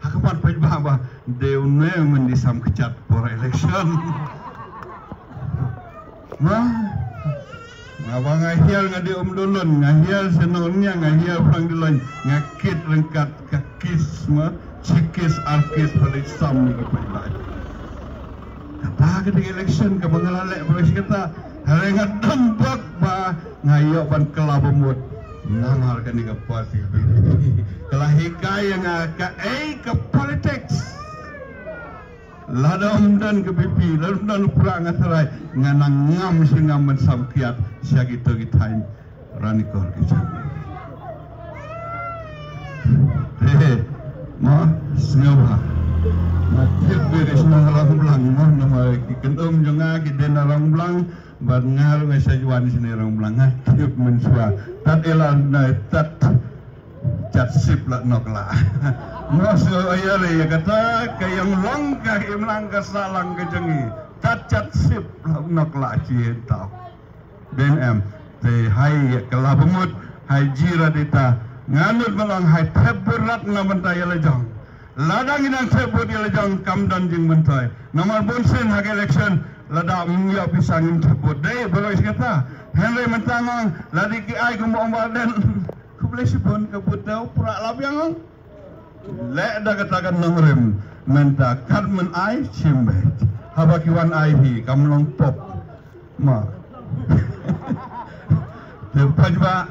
hakapan pa ba deu ne mendisam kecat for election Abang ngahial ngadi dulun, ngahial senonnya, ngahial pang dulun, ngakit lengkat kakis cikis arkis balik sam ni kepada. Kata ketika election ke bangalalek polis kita, harengat dampak ba ngayo ban kelabemut, nangalkan ni parti. Kelahikai yang ke politics. Ladam dan ke pipi, ladam dan perang asarai, nganang ngam singam mensamkiat siagi togi time ranikor kita. Sengawa, macam beres orang belang, nama kentum jonga kita orang belang, barengal mesajuan sini orang belang, ngakip mensua, tat elan tat cat sip lah nokla. Masuk ayah le kata kayang langkah imlangkah salang kejengi cacat sip nak laci tau BNM te hai kelabemut hai jira dita nganut malang hai teberat ngabentai lejong ladang inang sebut lejong kamdan jing bentai nomor bonsen hak election lada mengya pisangin sebut deh boleh kata Henry mentangang ladi ki ai kumbang badan kublai sipon kabut dau pura labiang lek dah katakan nongrem menta kadmen ai cimbet habakiwan ai hi kamlong pop ma tepat ba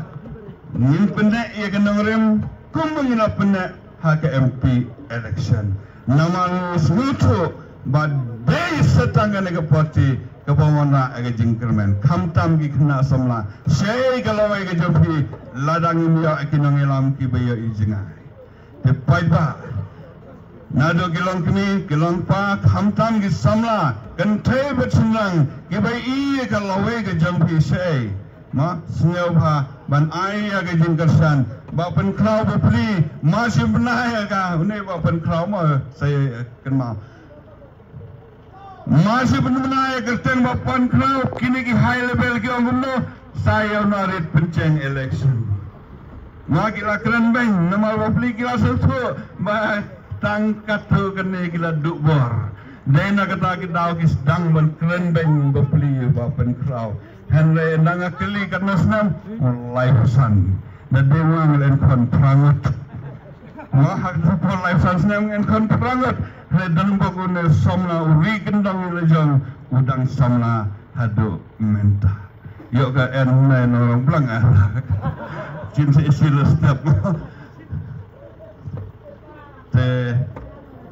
nin pendek ya kenongrem kumbangina pendek HKMP election nama semutu badai setangga nega parti kebawana aga jingkermen kamtam gi kena samla sei kalau ai ga jopi ladang imya akinongelam ki bayo ijingai Depai ba, nado gelong kini, gelong pa, hamtam gis samla, kentay bersenang, kebai iya kalau ke jampi sei, senyau ba, ban ayah ke jingkersan, bapen krau bepli, masih benar ka, ini bapen krau saya kenal, masih benar kerten bapen krau, kini ki high level ki orang saya narit penceng election. Kila keren bang, nama wafli kila sesuatu, tangkat tu kene kila dukbor. Dena kata kita kis dang ban keren bang wafli bapen krau. Henry nang akeli karena senam, life sun. Dan dia ngelen kon prangut. Hak tu life sun senam ngelen kon prangut. Dan bagune somna uri kendang lejong udang somna hadu menta. Yuk ke en orang belang cinta istilah setiap te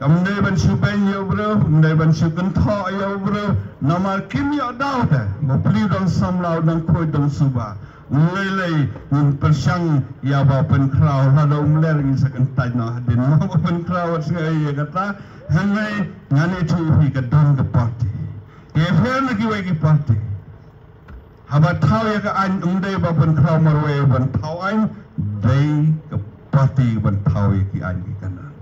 kamne ban supen yo bro ndai ban suken tho yo bro nama kim yo dau te mo pli dong samlau dong koi dong suba lele nin persang ya ba pen krau hado umler ngi saken taj no hadin mo pen krau sngai ya kata hangai ngani tu hi ka dong ke party ye fer na ki wai ki party Habat tahu ya ke an umdai bapen krau marway ban tahu an day ke parti ban tahu ki an ki kanan.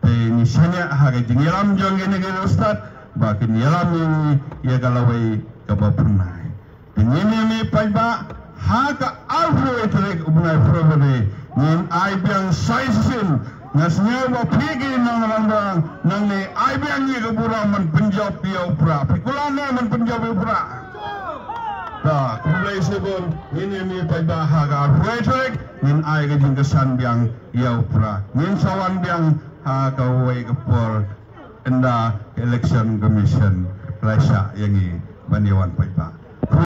Te nisanya haga jingiram jong ini ke ustad, bakin yalam ini ya kalawai ke bapunai. Te nyemi pajba haga alfro etelek ubnai frobere nyen ai biang saisin ngasnya ba pigi nang rambang nang ne ai biang ye ke burang man penjawab piau pra pikulana man penjawab pra. Dah, kumulai sebon ini mi pajba haga ruetrek nin ai ke jingkesan biang yau pra nin sawan biang haga wei kepor enda election commission rasa yangi baniwan pajba